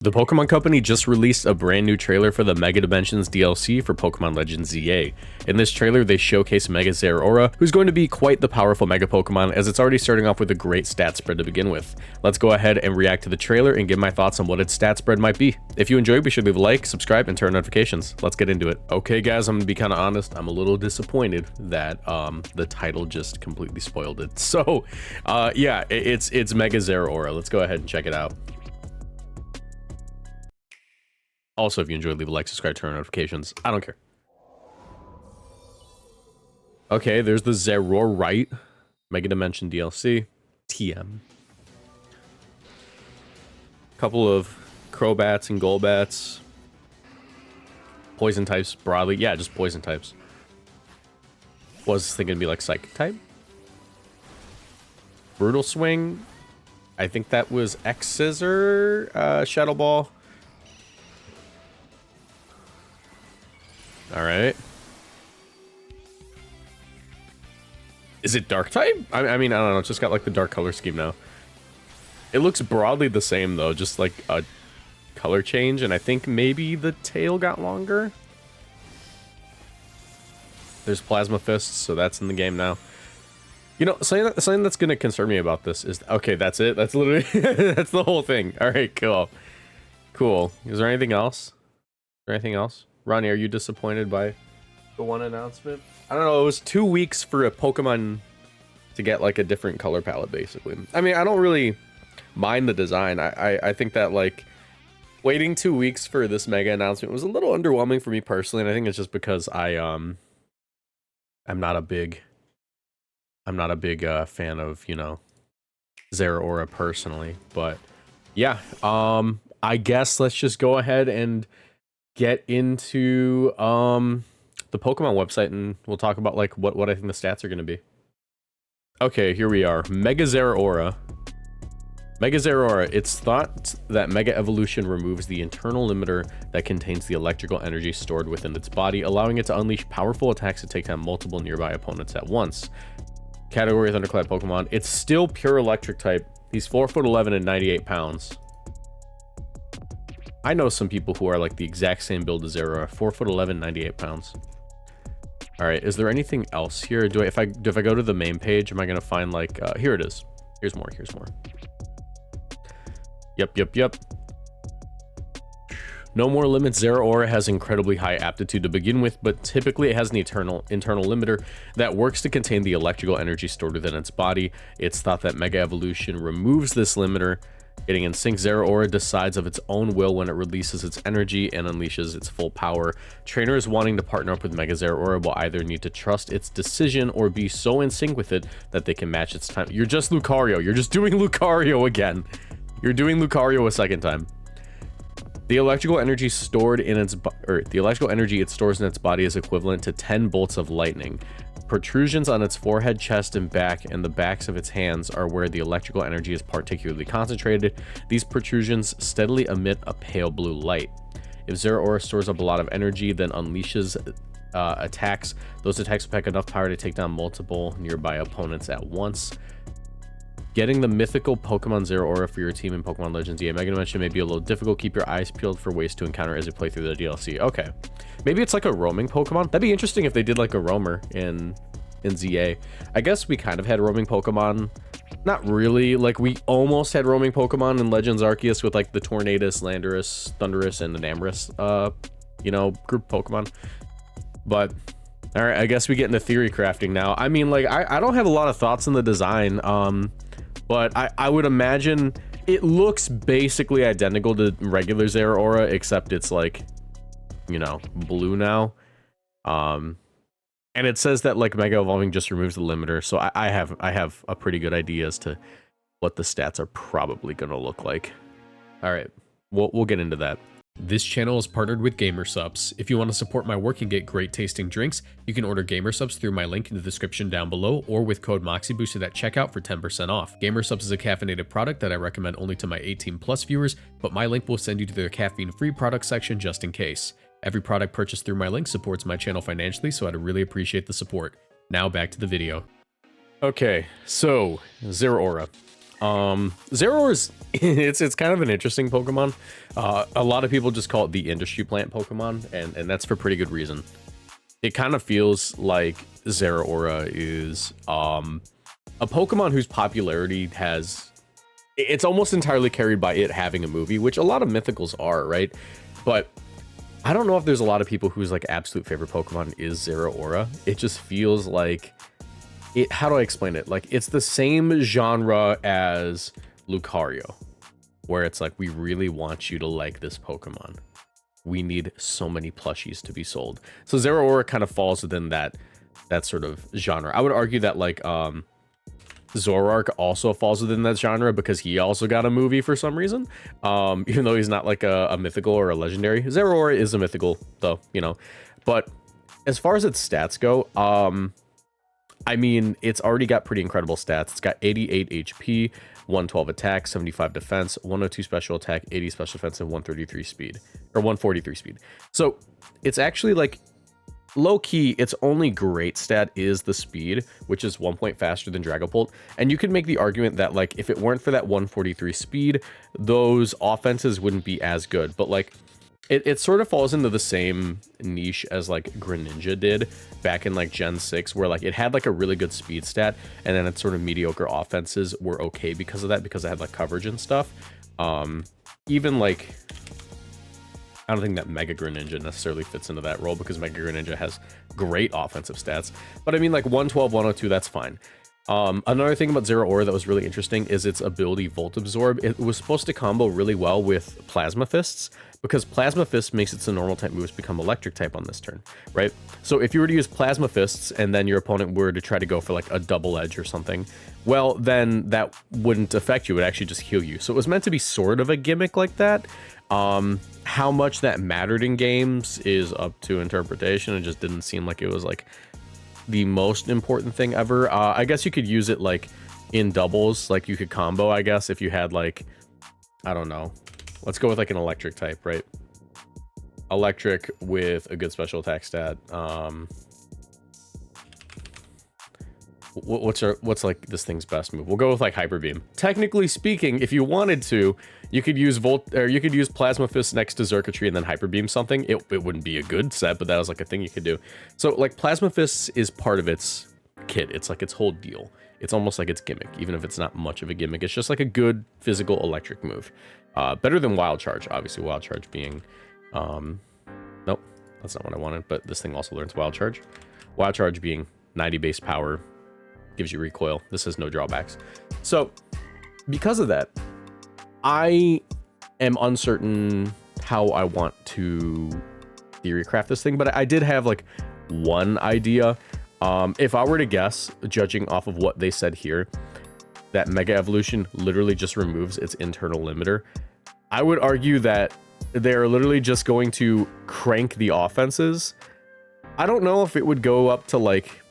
The Pokemon Company just released a brand new trailer for the Mega Dimensions DLC for Pokemon Legends ZA. In this trailer, they showcase Mega Zeraora, who's going to be quite the powerful Mega Pokemon, as it's already starting off with a great stat spread to begin with. Let's go ahead and react to the trailer and give my thoughts on what its stat spread might be. If you enjoyed, be sure to leave a like, subscribe, and turn on notifications. Let's get into it. Okay guys, I'm gonna be kind of honest, I'm a little disappointed that the title just completely spoiled it. So yeah, it's Mega Zeraora. Let's go ahead and check it out. Also, if you enjoyed, leave a like, subscribe, turn on notifications. I don't care. Okay, there's the Zeraora Mega Dimension DLC. TM. Couple of Crobats and Golbats. Poison types broadly. Yeah, just poison types. Was thinking it'd be like Psychic type. Brutal Swing. I think that was X-Scissor. Shadow Ball. All right. Is it dark type? I mean, I don't know. It's just got like the dark color scheme now. It looks broadly the same though, just like a color change. And I think maybe the tail got longer. There's Plasma Fists, so that's in the game now. You know, something that's going to concern me about this is... Okay, that's it. That's literally... that's the whole thing. All right, cool. Cool. Is there anything else? Is there anything else? Ronnie, are you disappointed by the one announcement? I don't know, it was 2 weeks for a Pokemon to get like a different color palette, basically. I mean, I don't really mind the design. I think that like waiting 2 weeks for this mega announcement was a little underwhelming for me personally, and I think it's just because I'm not a big fan of, you know, Zeraora personally. But yeah, I guess let's just go ahead and get into the Pokemon website, and we'll talk about like what I think the stats are going to be. Okay, here we are. Mega Zeraora. Mega Zeraora. It's thought that Mega Evolution removes the internal limiter that contains the electrical energy stored within its body, allowing it to unleash powerful attacks to take down multiple nearby opponents at once. Category Thunderclap Pokemon. It's still pure electric type. He's 4'11" and 98 pounds. I know some people who are like the exact same build as Zeraora, 4'11", 98 pounds. All right, is there anything else here? If I go to the main page, am I gonna find like here it is? Here's more. Yep. No more limits. Zeraora has incredibly high aptitude to begin with, but typically it has an internal limiter that works to contain the electrical energy stored within its body. It's thought that Mega Evolution removes this limiter. Getting in sync, Zeraora decides of its own will when it releases its energy and unleashes its full power. Trainers wanting to partner up with Mega Zeraora will either need to trust its decision or be so in sync with it that they can match its time. You're just Lucario. You're just doing Lucario again. You're doing Lucario a second time. The electrical energy stored in its the electrical energy it stores in its body is equivalent to 10 bolts of lightning. Protrusions on its forehead, chest, and back, and the backs of its hands are where the electrical energy is particularly concentrated. These protrusions steadily emit a pale blue light. If Zeraora stores up a lot of energy, then unleashes attacks, those attacks pack enough power to take down multiple nearby opponents at once. Getting the mythical Pokemon Zeraora for your team in Pokemon Legends ZA Mega Dimension may be a little difficult. Keep your eyes peeled for ways to encounter as you play through the DLC. Okay. Maybe it's like a roaming Pokemon. That'd be interesting if they did like a roamer in ZA. I guess we kind of had roaming Pokemon. Not really. Like we almost had roaming Pokemon in Legends Arceus with like the Tornadus, Landorus, Thundurus, and the Namorous, you know, group Pokemon. But all right, I guess we get into theory crafting now. I mean, like I don't have a lot of thoughts on the design. But I would imagine it looks basically identical to regular Zeraora, except it's like, you know, blue now. And it says that like Mega Evolving just removes the limiter, so I have a pretty good idea as to what the stats are probably gonna look like. All right, we'll get into that. This channel is partnered with GamerSupps. If you want to support my work and get great tasting drinks, you can order GamerSupps through my link in the description down below, or with code Moxie boosted at checkout for 10% off. GamerSupps is a caffeinated product that I recommend only to my 18+ viewers, but my link will send you to their caffeine-free product section just in case. Every product purchased through my link supports my channel financially, so I'd really appreciate the support. Now back to the video. Okay, so Zeraora. Zeraora's it's kind of an interesting Pokemon. A lot of people just call it the industry plant Pokemon, and that's for pretty good reason. It kind of feels like Zeraora is a Pokemon whose popularity it's almost entirely carried by it having a movie, which a lot of mythicals are, right? But I don't know if there's a lot of people whose like absolute favorite Pokemon is Zeraora. It just feels like how do I explain it? Like, it's the same genre as Lucario, where it's like, we really want you to like this Pokemon. We need so many plushies to be sold. So Zeraora kind of falls within that sort of genre. I would argue that like Zoroark also falls within that genre because he also got a movie for some reason. Even though he's not like a mythical or a legendary. Zeraora is a mythical though, you know. But as far as its stats go, I mean, it's already got pretty incredible stats. It's got 88 HP, 112 attack, 75 defense, 102 special attack, 80 special defense, and 133 speed, or 143 speed. So it's actually like low key, its only great stat is the speed, which is 1 point faster than Dragapult. And you could make the argument that like if it weren't for that 143 speed, those offenses wouldn't be as good. But like it sort of falls into the same niche as like Greninja did back in like Gen 6, where like it had like a really good speed stat, and then its sort of mediocre offenses were okay because of that, because it had like coverage and stuff. Even like, I don't think that Mega Greninja necessarily fits into that role, because Mega Greninja has great offensive stats. But I mean, like 112, 102, that's fine. Another thing about Zeraora that was really interesting is its ability Volt Absorb. It was supposed to combo really well with Plasma Fists, because Plasma Fist makes its normal type moves become electric type on this turn, right? So if you were to use Plasma Fists and then your opponent were to try to go for like a double edge or something, well, then that wouldn't affect you. It would actually just heal you. So it was meant to be sort of a gimmick like that. How much that mattered in games is up to interpretation. It just didn't seem like it was like the most important thing ever. I guess you could use it like in doubles, like you could combo, I guess, if you had like, I don't know, let's go with like an electric type, right? Electric with a good special attack stat. What's like this thing's best move? We'll go with like Hyper Beam. Technically speaking, if you wanted to, you could use you could use Plasma Fist next to Xurkitree and then Hyper Beam something. It wouldn't be a good set, but that was like a thing you could do. So like Plasma Fist is part of its kit. It's like its whole deal. It's almost like its gimmick, even if it's not much of a gimmick. It's just like a good physical electric move. Better than Wild Charge, obviously. Wild Charge being, nope, that's not what I wanted. But this thing also learns Wild Charge. Wild Charge being 90 base power, gives you recoil. This has no drawbacks. So because of that, I am uncertain how I want to theory craft this thing, but I did have like one idea. If I were to guess, judging off of what they said here, that Mega Evolution literally just removes its internal limiter, I would argue that they're literally just going to crank the offenses. I don't know if it would go up to like,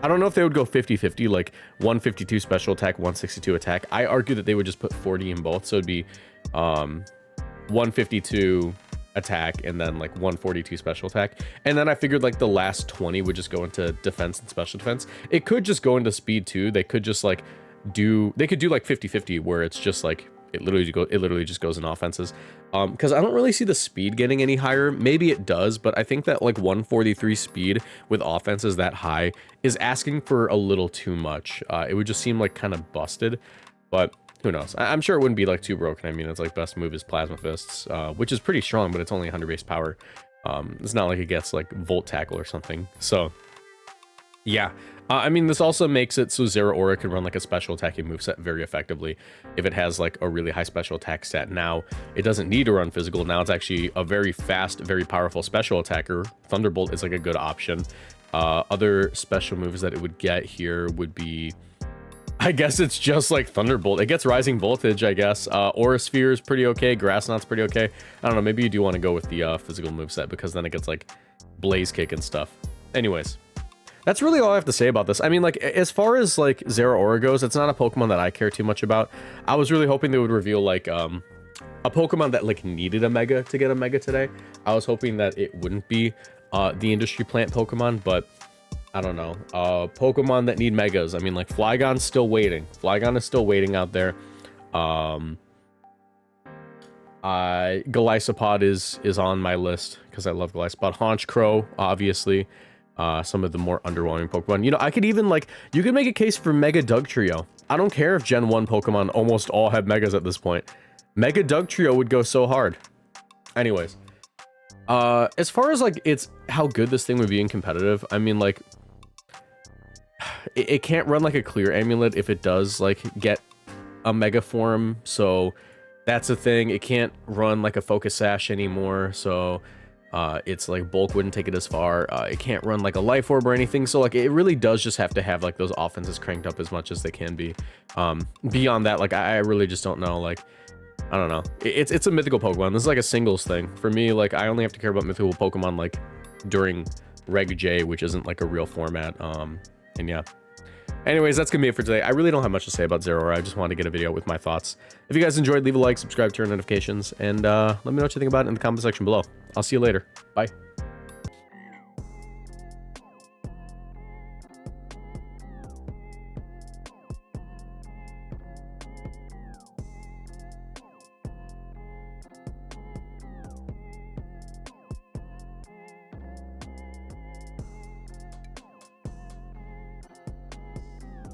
I don't know if they would go 50-50, like 152 special attack, 162 attack. I argue that they would just put 40 in both, so it'd be 152 attack and then like 142 special attack. And then I figured like the last 20 would just go into defense and special defense. It could just go into speed too. They could just like they could do like 50-50, where it's just like it literally just goes in offenses. Because I don't really see the speed getting any higher. Maybe it does, but I think that like 143 speed with offenses that high is asking for a little too much. It would just seem like kind of busted, but who knows? I'm sure it wouldn't be like too broken. I mean, it's like best move is Plasma Fists, which is pretty strong, but it's only 100 base power. It's not like it gets like Volt Tackle or something. So yeah. I mean, this also makes it so Zeraora can run like a special attacking moveset very effectively if it has like a really high special attack stat. Now, it doesn't need to run physical. Now it's actually a very fast, very powerful special attacker. Thunderbolt is like a good option. Other special moves that it would get here would be, I guess it's just like Thunderbolt. It gets Rising Voltage, I guess. Aura Sphere is pretty okay. Grass Knot's pretty okay. I don't know, maybe you do want to go with the physical moveset, because then it gets like Blaze Kick and stuff. Anyways. That's really all I have to say about this. I mean, like, as far as, like, Zeraora goes, it's not a Pokemon that I care too much about. I was really hoping they would reveal, like, a Pokemon that, like, needed a Mega to get a Mega today. I was hoping that it wouldn't be the industry plant Pokemon, but I don't know. Pokemon that need Megas. I mean, like, Flygon's still waiting. Flygon is still waiting out there. Golisopod is on my list because I love Golisopod. Haunch Crow, obviously. Some of the more underwhelming Pokemon. You know, I could even, like, you could make a case for Mega Dugtrio. I don't care if Gen 1 Pokemon almost all have Megas at this point. Mega Dugtrio would go so hard. Anyways. As far as, like, it's how good this thing would be in competitive, I mean, like, it can't run, like, a clear amulet if it does, like, get a Mega form, so that's a thing. It can't run, like, a Focus Sash anymore, so... it's like bulk wouldn't take it as far. It can't run like a life orb or anything, so like it really does just have to have like those offenses cranked up as much as they can be. Beyond that, like I really just don't know. Like I don't know. It's a mythical Pokemon. This is like a singles thing for me. Like I only have to care about mythical Pokemon like during Reg J, which isn't like a real format. And yeah. Anyways, that's gonna be it for today. I really don't have much to say about Zeraora. I just wanted to get a video with my thoughts. If you guys enjoyed, leave a like, subscribe, turn on notifications, and let me know what you think about it in the comment section below. I'll see you later. Bye.